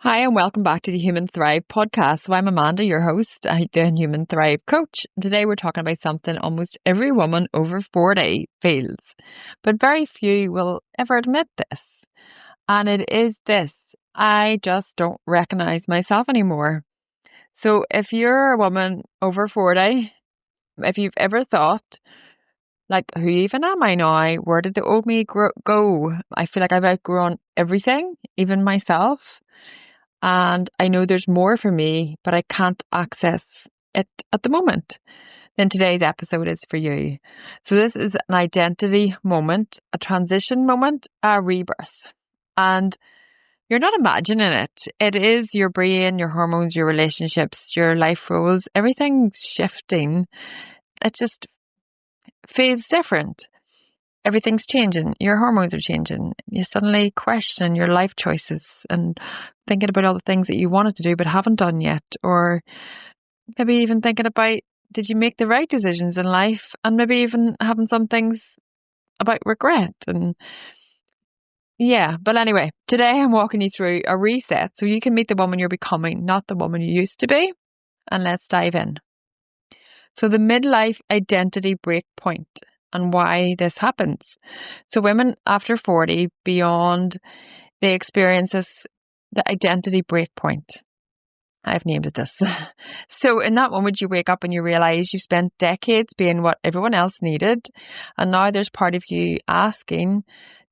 Hi, and welcome back to the Human Thrive podcast. So I'm Amanda, your host, the Human Thrive coach. Today we're talking about something almost every woman over 40 feels, but very few will ever admit this. And it is this: I just don't recognize myself anymore. So if you're a woman over 40, if you've ever thought, like, who even am I now? Where did the old me go? I feel like I've outgrown everything, even myself. And I know there's more for me, but I can't access it at the moment. Then today's episode is for you. So this is an identity moment, a transition moment, a rebirth. And you're not imagining it. It is your brain, your hormones, your relationships, your life roles. Everything's shifting. It just feels different. Everything's changing. Your hormones are changing. You suddenly question your life choices and thinking about all the things that you wanted to do but haven't done yet. Or maybe even thinking about, did you make the right decisions in life? And maybe even having some things about regret. And yeah, but anyway, today I'm walking you through a reset so you can meet the woman you're becoming, not the woman you used to be. And let's dive in. So the midlife identity breakpoint and why this happens. So women after 40 beyond, they experience this, the identity breakpoint. I've named it this. So in that moment you wake up and you realize you've spent decades being what everyone else needed. And now there's part of you asking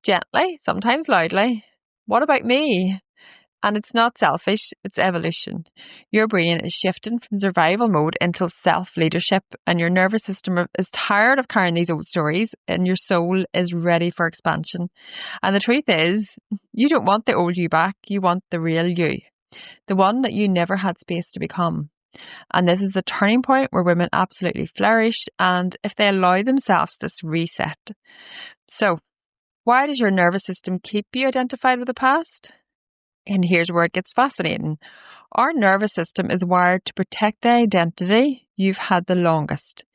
gently, sometimes loudly, what about me? And it's not selfish, it's evolution. Your brain is shifting from survival mode into self-leadership, and your nervous system is tired of carrying these old stories, and your soul is ready for expansion. And the truth is, you don't want the old you back, you want the real you, the one that you never had space to become. And this is the turning point where women absolutely flourish, and if they allow themselves this reset. So, why does your nervous system keep you identified with the past? And here's where it gets fascinating. Our nervous system is wired to protect the identity you've had the longest,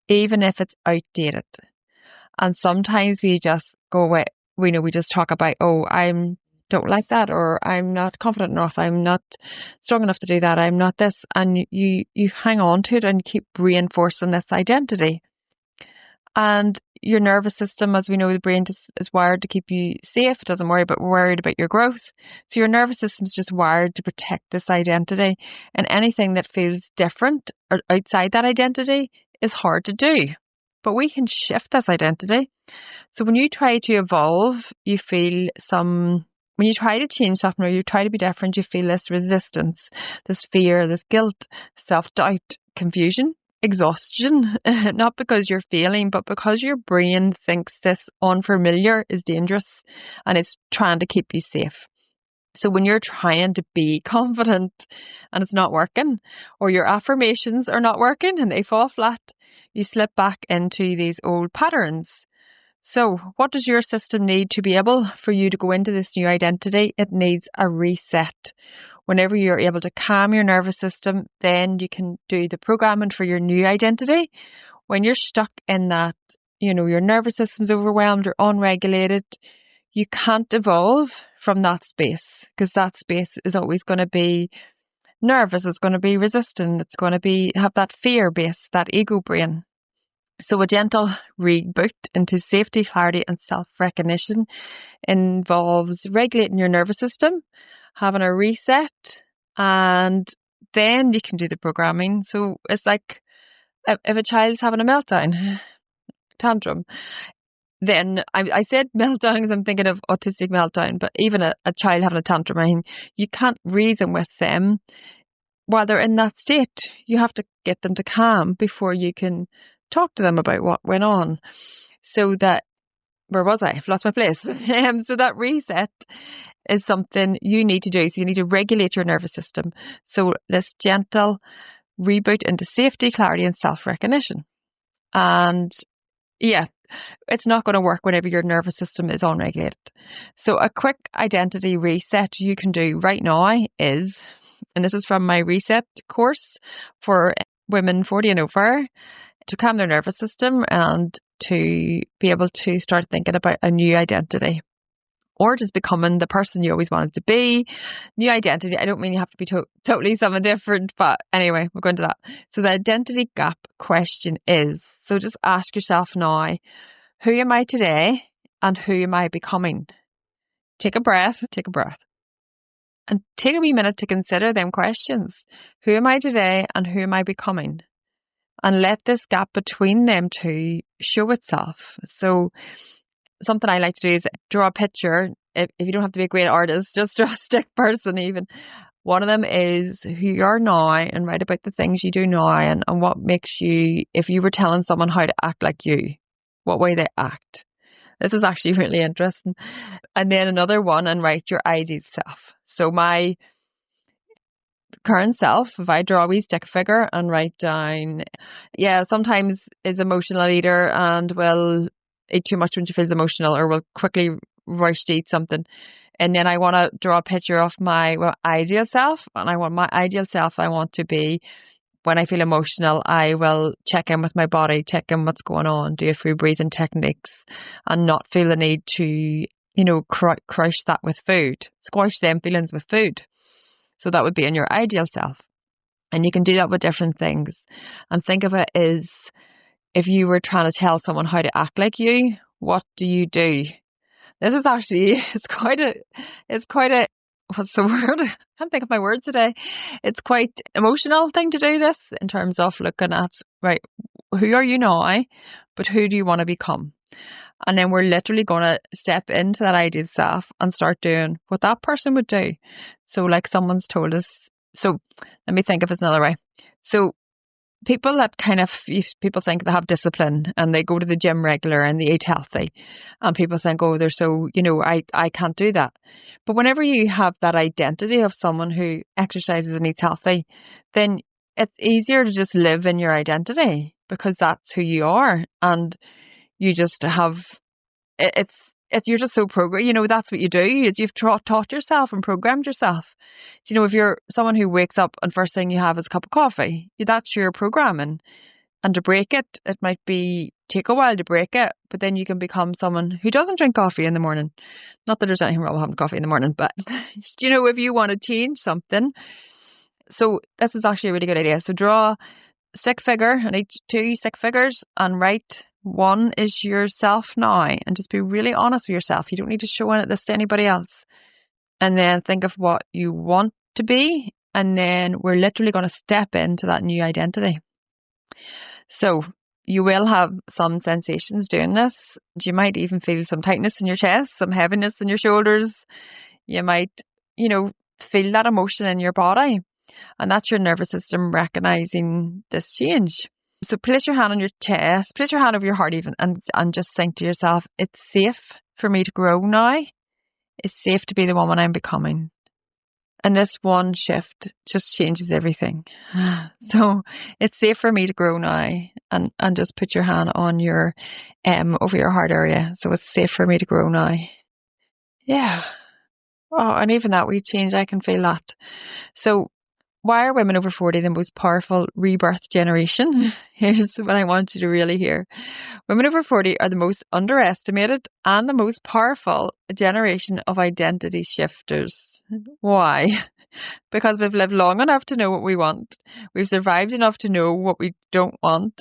even if it's outdated. And sometimes we just go away. We just talk about, oh, I don't like that, or I'm not confident enough, I'm not strong enough to do that, I'm not this. And you hang on to it and keep reinforcing this identity. And your nervous system, as we know, the brain is wired to keep you safe. It doesn't worried about your growth. So your nervous system is just wired to protect this identity. And anything that feels different or outside that identity is hard to do. But we can shift this identity. So when you try to evolve, when you try to change something or you try to be different, you feel this resistance, this fear, this guilt, self-doubt, confusion, exhaustion, not because you're failing, but because your brain thinks this unfamiliar is dangerous and it's trying to keep you safe. So when you're trying to be confident and it's not working, or your affirmations are not working and they fall flat, you slip back into these old patterns. So what does your system need to be able for you to go into this new identity? It needs a reset. Whenever you're able to calm your nervous system, then you can do the programming for your new identity. When you're stuck in that, your nervous system's overwhelmed or unregulated, you can't evolve from that space, because that space is always going to be nervous, it's going to be resistant, it's going to have that fear base, that ego brain. So a gentle reboot into safety, clarity and self-recognition involves regulating your nervous system, having a reset, and then you can do the programming. So it's like if a child's having a meltdown, tantrum, then I said meltdown because I'm thinking of autistic meltdown, but even a child having a tantrum, I mean, you can't reason with them while they're in that state. You have to get them to calm before you can talk to them about what went on. So that, where was I? I've lost my place. So that reset is something you need to do. So you need to regulate your nervous system. So this gentle reboot into safety, clarity and self-recognition. And yeah, it's not going to work whenever your nervous system is unregulated. So a quick identity reset you can do right now is, and this is from my reset course for women 40 and over, to calm their nervous system and to be able to start thinking about a new identity. or just becoming the person you always wanted to be. New identity. I don't mean you have to be totally something different, but anyway, we'll go into that. So the identity gap question is, so just ask yourself now, who am I today and who am I becoming? Take a breath, and take a wee minute to consider them questions. Who am I today and who am I becoming? And let this gap between them two show itself. So something I like to do is draw a picture. If you don't have to be a great artist, just draw a stick person even. One of them is who you are now and write about the things you do now and what makes you, if you were telling someone how to act like you, what way they act. This is actually really interesting. And then another one, and write your ideal self. So my current self, if I draw a wee stick figure and write down, sometimes is emotional eater and will eat too much when she feels emotional, or will quickly rush to eat something. And then I want to draw a picture of my ideal self, and I want to be, when I feel emotional, I will check in with my body, check in what's going on, do a few breathing techniques, and not feel the need to, crush that with food, squash them feelings with food. So that would be in your ideal self. And you can do that with different things. And think of it as if you were trying to tell someone how to act like you, what do you do? This is actually, it's quite a, what's the word? I can't think of my words today. It's quite emotional thing to do this, in terms of looking at, right, who are you now, but who do you want to become? And then we're literally going to step into that ideal self and start doing what that person would do. So like someone's told us, so let me think of this another way. So people that people think they have discipline and they go to the gym regular and they eat healthy, and people think, oh, they're so, I can't do that. But whenever you have that identity of someone who exercises and eats healthy, then it's easier to just live in your identity, because that's who you are. And you just have, you're just so programmed, that's what you do. You've taught yourself and programmed yourself. If you're someone who wakes up and first thing you have is a cup of coffee, that's your programming. And to break it, it might take a while to break it, but then you can become someone who doesn't drink coffee in the morning. Not that there's anything wrong with having coffee in the morning, but if you want to change something. So this is actually a really good idea. So draw a stick figure, and each 2 stick figures, and write, one is yourself now, and just be really honest with yourself. You don't need to show this to anybody else. And then think of what you want to be, and then we're literally going to step into that new identity. So you will have some sensations doing this. You might even feel some tightness in your chest, some heaviness in your shoulders. You might, feel that emotion in your body, and that's your nervous system recognizing this change. So place your hand on your chest, place your hand over your heart even, and just think to yourself, it's safe for me to grow now. It's safe to be the woman I'm becoming. And this one shift just changes everything. So it's safe for me to grow now. And just put your hand on your, over your heart area. So it's safe for me to grow now. Yeah. Oh, and even that wee change, I can feel that. So why are women over 40 the most powerful rebirth generation? Here's what I want you to really hear. Women over 40 are the most underestimated and the most powerful generation of identity shifters. Why? Because we've lived long enough to know what we want. We've survived enough to know what we don't want.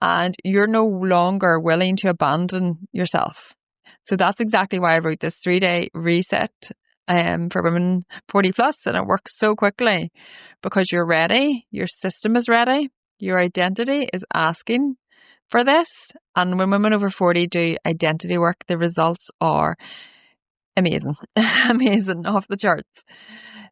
And you're no longer willing to abandon yourself. So that's exactly why I wrote this 3-day reset for women 40 plus, and it works so quickly because you're ready, your system is ready, your identity is asking for this. And when women over 40 do identity work, the results are amazing, amazing, off the charts.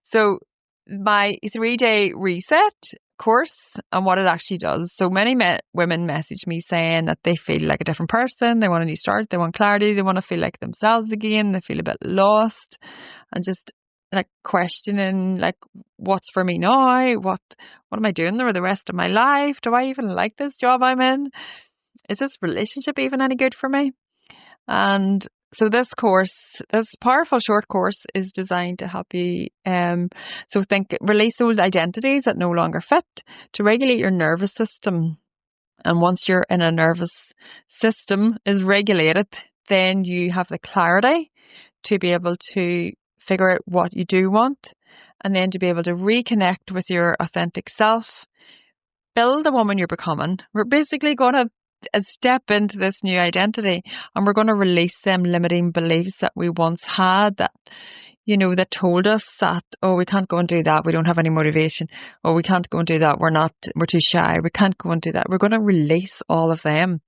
So my 3-day reset course and what it actually does. So many women message me saying that they feel like a different person. They want a new start. They want clarity. They want to feel like themselves again. They feel a bit lost and just like questioning, like, what's for me now? What am I doing for the rest of my life? Do I even like this job I'm in? Is this relationship even any good for me? And so this course, this powerful short course, is designed to help you release old identities that no longer fit, to regulate your nervous system. And once you're in a nervous system is regulated, then you have the clarity to be able to figure out what you do want, and then to be able to reconnect with your authentic self, build the woman you're becoming. We're basically going to step into this new identity, and we're going to release them limiting beliefs that we once had, that, that told us that, oh, we can't go and do that, we don't have any motivation. Oh, we can't go and do that, we're too shy, we can't go and do that. We're going to release all of them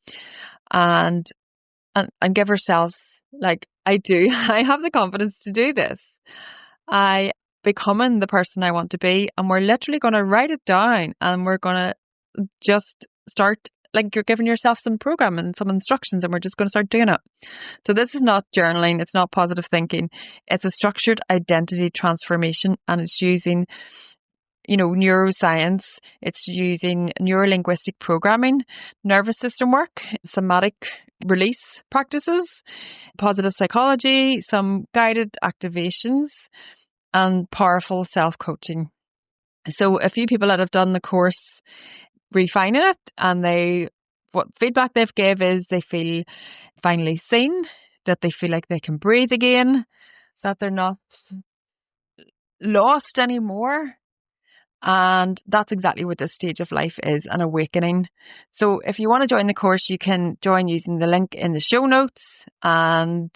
and give ourselves, like, I have the confidence to do this. I becoming the person I want to be, and we're literally going to write it down, and we're going to just start, like, you're giving yourself some programming and some instructions, and we're just going to start doing it. So this is not journaling, it's not positive thinking, it's a structured identity transformation, and it's using neuroscience, it's using neurolinguistic programming, nervous system work, somatic release practices, positive psychology, some guided activations, and powerful self-coaching. So a few people that have done the course refining it, and what feedback they've gave is they feel finally seen, that they feel like they can breathe again, that they're not lost anymore. And that's exactly what this stage of life is, an awakening. So if you want to join the course, you can join using the link in the show notes. And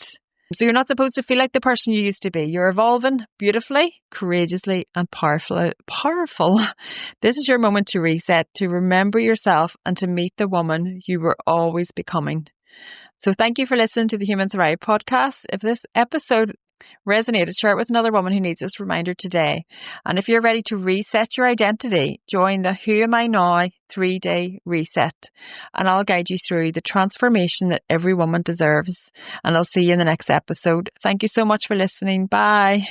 so you're not supposed to feel like the person you used to be. You're evolving beautifully, courageously, and powerful. This is your moment to reset, to remember yourself, and to meet the woman you were always becoming. So thank you for listening to the Human Thrive podcast. If this episode resonated, share it with another woman who needs this reminder today. And if you're ready to reset your identity, join the Who Am I Now 3-day reset, and I'll guide you through the transformation that every woman deserves. And I'll see you in the next episode. Thank you so much for listening. Bye.